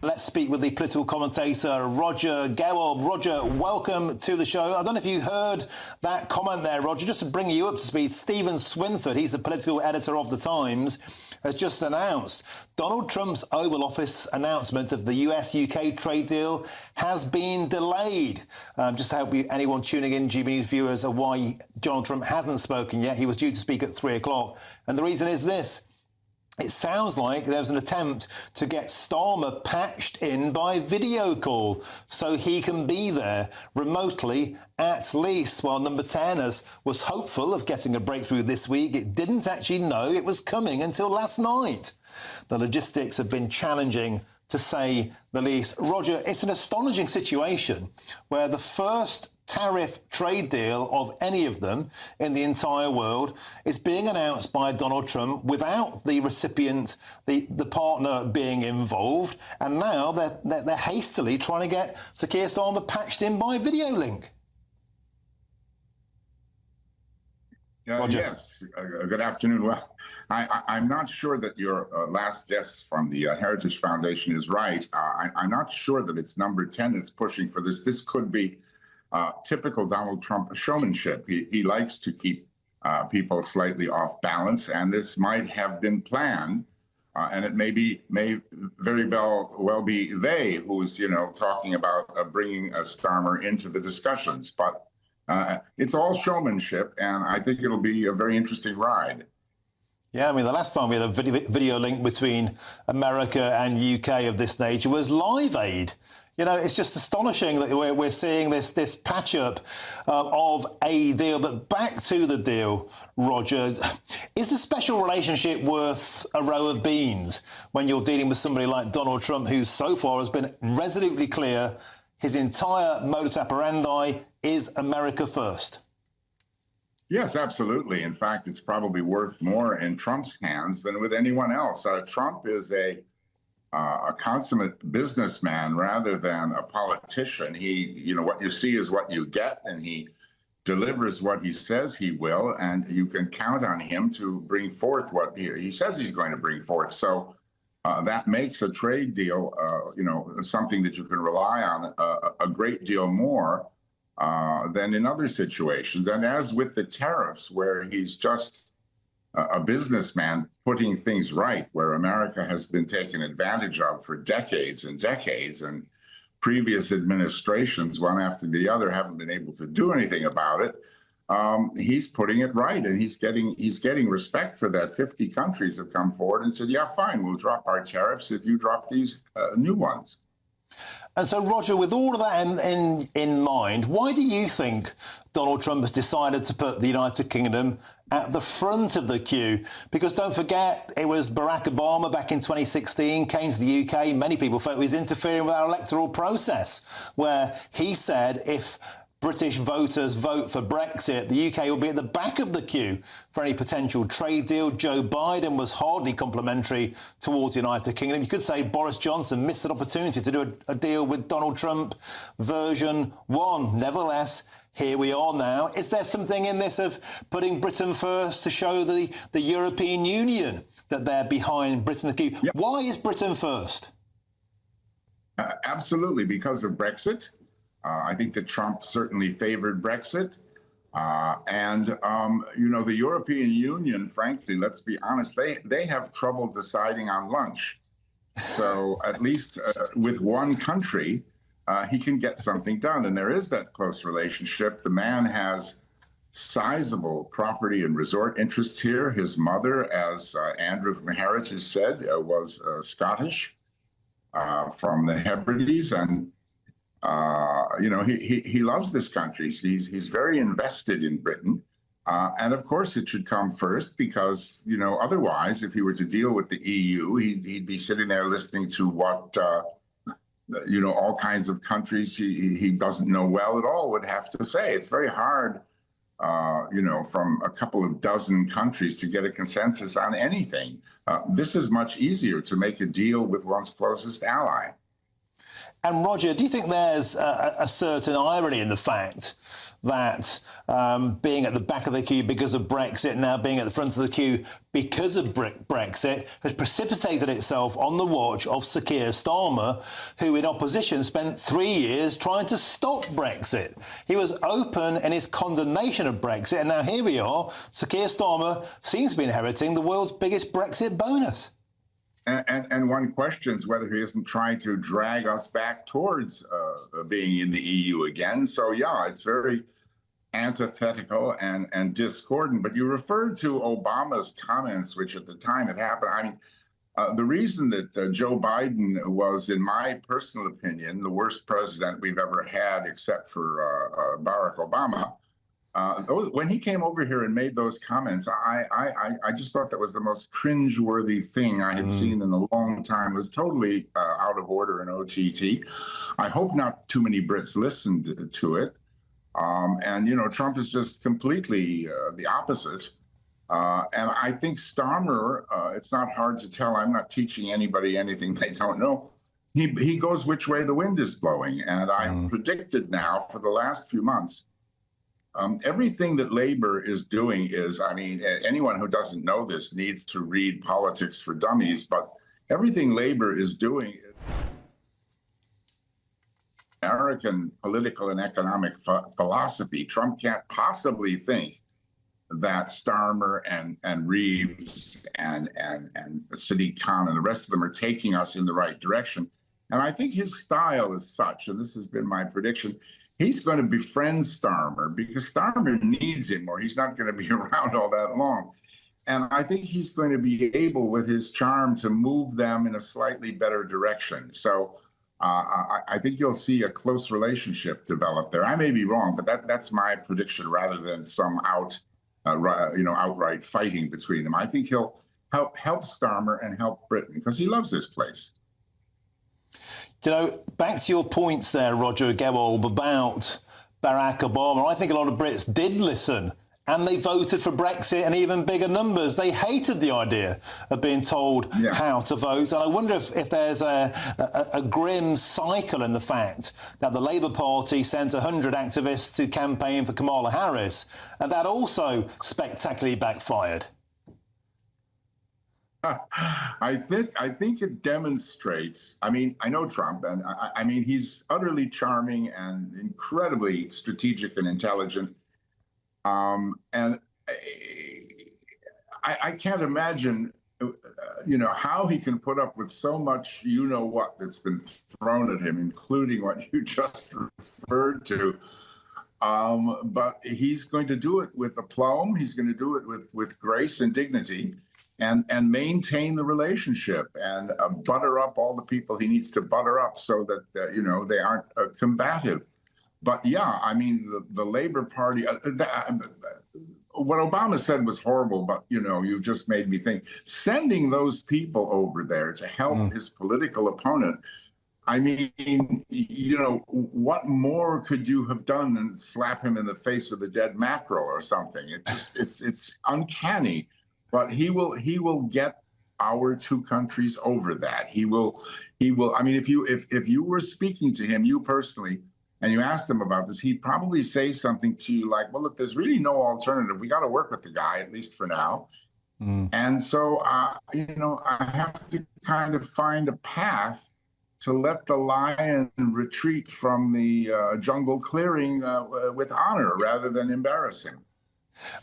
Let's speak with the political commentator, Roger Gewald. Roger, welcome to the show. I don't know if you heard that comment there, Roger. Just to bring you up to speed, Stephen Swinford, he's the political editor of The Times, has just announced Donald Trump's Oval Office announcement of the US-UK trade deal has been delayed. Just to help anyone tuning in, GB News viewers, of why Donald Trump hasn't spoken yet. He was due to speak at 3 o'clock. And the reason is this. It sounds like there was an attempt to get Starmer patched in by video call so he can be there remotely at least. While Number 10 was hopeful of getting a breakthrough this week, it didn't actually know it was coming until last night. The logistics have been challenging, to say the least. Roger, it's an astonishing situation where the first tariff trade deal of any of them in the entire world is being announced by Donald Trump without the recipient, the partner being involved, and now they're hastily trying to get Sir Keir Starmer patched in by video link. Yes, good afternoon. Well, I'm not sure that your last guess from the Heritage Foundation is right. I'm not sure that it's Number 10 that's pushing for this. This could be typical Donald Trump showmanship. He likes to keep people slightly off balance, and this might have been planned. And it may very well be they who's talking about bringing Starmer into the discussions. But it's all showmanship, and I think it'll be a very interesting ride. Yeah, I mean, the last time we had a video link between America and UK of this nature was Live Aid. It's just astonishing that we're seeing this patch-up of a deal. But back to the deal, Roger. Is the special relationship worth a row of beans when you're dealing with somebody like Donald Trump, who so far has been resolutely clear his entire modus operandi is America first? Yes, absolutely. In fact, it's probably worth more in Trump's hands than with anyone else. Trump is a consummate businessman rather than a politician. What you see is what you get, and he delivers what he says he will, and you can count on him to bring forth what he says he's going to bring forth. So that makes a trade deal, something that you can rely on a great deal more than in other situations. And as with the tariffs, where he's just a businessman putting things right, where America has been taken advantage of for decades and decades, and previous administrations, one after the other, haven't been able to do anything about it. He's putting it right, and he's getting respect for that. 50 countries have come forward and said, yeah, fine, we'll drop our tariffs if you drop these new ones. And so, Roger, with all of that in mind, why do you think Donald Trump has decided to put the United Kingdom at the front of the queue? Because don't forget, it was Barack Obama back in 2016, came to the UK. Many people felt he was interfering with our electoral process, where he said if British voters vote for Brexit, the UK will be at the back of the queue for any potential trade deal. Joe Biden was hardly complimentary towards the United Kingdom. You could say Boris Johnson missed an opportunity to do a deal with Donald Trump version 1. Nevertheless, here we are now. Is there something in this of putting Britain first to show the European Union that they're behind Britain in the queue? Yep. Why is Britain first? Absolutely, because of Brexit. I think that Trump certainly favored Brexit. The European Union, frankly, let's be honest, they have trouble deciding on lunch. So at least with one country, he can get something done. And there is that close relationship. The man has sizable property and resort interests here. His mother, as Andrew from Heritage said, was Scottish from the Hebrides. And he loves this country. He's very invested in Britain. And of course, it should come first because, otherwise, if he were to deal with the EU, he'd be sitting there listening to what, all kinds of countries he doesn't know well at all would have to say. It's very hard, from a couple of dozen countries to get a consensus on anything. This is much easier to make a deal with one's closest ally. And Roger, do you think there's a certain irony in the fact that being at the back of the queue because of Brexit, now being at the front of the queue because of Brexit, has precipitated itself on the watch of Sir Keir Starmer, who in opposition spent 3 years trying to stop Brexit? He was open in his condemnation of Brexit, and now here we are. Sir Keir Starmer seems to be inheriting the world's biggest Brexit bonus. And one questions whether he isn't trying to drag us back towards being in the EU again. So, yeah, it's very antithetical and discordant. But you referred to Obama's comments, which at the time it happened. I mean, the reason that Joe Biden was, in my personal opinion, the worst president we've ever had, except for Barack Obama, when he came over here and made those comments, I just thought that was the most cringeworthy thing I had seen in a long time. It was totally out of order in OTT. I hope not too many Brits listened to it. And, you know, Trump is just completely the opposite. And I think Starmer, it's not hard to tell. I'm not teaching anybody anything they don't know. He goes which way the wind is blowing. And I've predicted now for the last few months, everything that Labour is doing is, I mean, anyone who doesn't know this needs to read Politics for Dummies, but everything Labour is doing is American political and economic philosophy. Trump can't possibly think that Starmer and Reeves and Sadiq Khan and the rest of them are taking us in the right direction. And I think his style is such, and this has been my prediction, he's going to befriend Starmer because Starmer needs him or he's not going to be around all that long. And I think he's going to be able, with his charm, to move them in a slightly better direction. So I think you'll see a close relationship develop there. I may be wrong, but that's my prediction rather than some outright fighting between them. I think he'll help Starmer and help Britain because he loves this place. You know, back to your points there, Roger Gewolb, about Barack Obama. I think a lot of Brits did listen and they voted for Brexit in even bigger numbers. They hated the idea of being told how to vote. And I wonder if there's a grim cycle in the fact that the Labour Party sent 100 activists to campaign for Kamala Harris, and that also spectacularly backfired. I think it demonstrates. I mean, I know Trump, and I mean he's utterly charming and incredibly strategic and intelligent. And I can't imagine, you know, how he can put up with so much, you know what, that's been thrown at him, including what you just referred to. But he's going to do it with aplomb. He's going to do it with grace and dignity. And maintain the relationship and butter up all the people he needs to butter up so that, you know, they aren't combative. But, yeah, I mean, the Labour Party, what Obama said was horrible, but, you know, you just made me think. Sending those people over there to help his political opponent, I mean, you know, what more could you have done than slap him in the face with a dead mackerel or something? It just, it's uncanny. But he will get our two countries over that. He will. I mean, if you were speaking to him, you personally, and you asked him about this, he'd probably say something to you like, "Well, look, there's really no alternative. We got to work with the guy, at least for now." And so, you know, I have to kind of find a path to let the lion retreat from the jungle clearing with honor rather than embarrass him.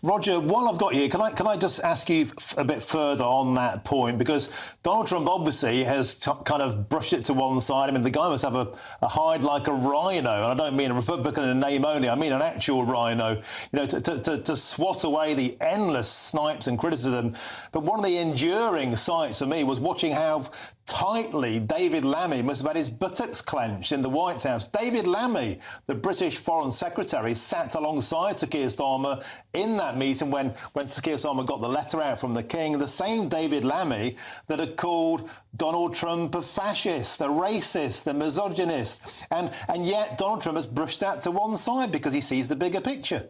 Roger, while I've got you, can I just ask you a bit further on that point? Because Donald Trump obviously has kind of brushed it to one side. I mean, the guy must have a hide like a rhino. And I don't mean a Republican in name only. I mean an actual rhino, you know, to swat away the endless snipes and criticism. But one of the enduring sights for me was watching how tightly David Lammy must have had his buttocks clenched in the White House. David Lammy, the British Foreign Secretary, sat alongside Sir Keir Starmer in that meeting when Sir Keir Starmer got the letter out from the King, the same David Lammy that had called Donald Trump a fascist, a racist, a misogynist. And yet Donald Trump has brushed that to one side because he sees the bigger picture.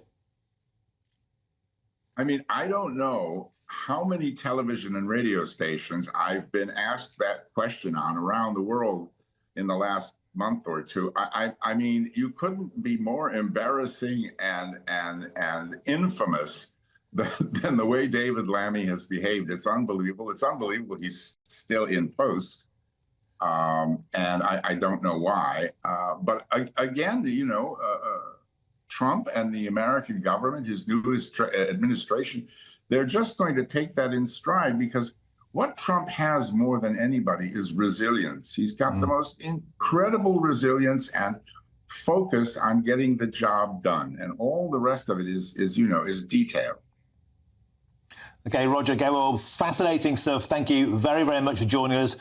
I mean, I don't know how many television and radio stations I've been asked that question on around the world in the last month or two. I mean, you couldn't be more embarrassing and infamous than the way David Lammy has behaved. It's unbelievable. It's unbelievable he's still in post. And I don't know why. But again, Trump and the American government, his new administration, they're just going to take that in stride, because what Trump has more than anybody is resilience. He's got the most incredible resilience and focus on getting the job done. And all the rest of it is detail. Okay, Roger Gewel, fascinating stuff. Thank you very, very much for joining us.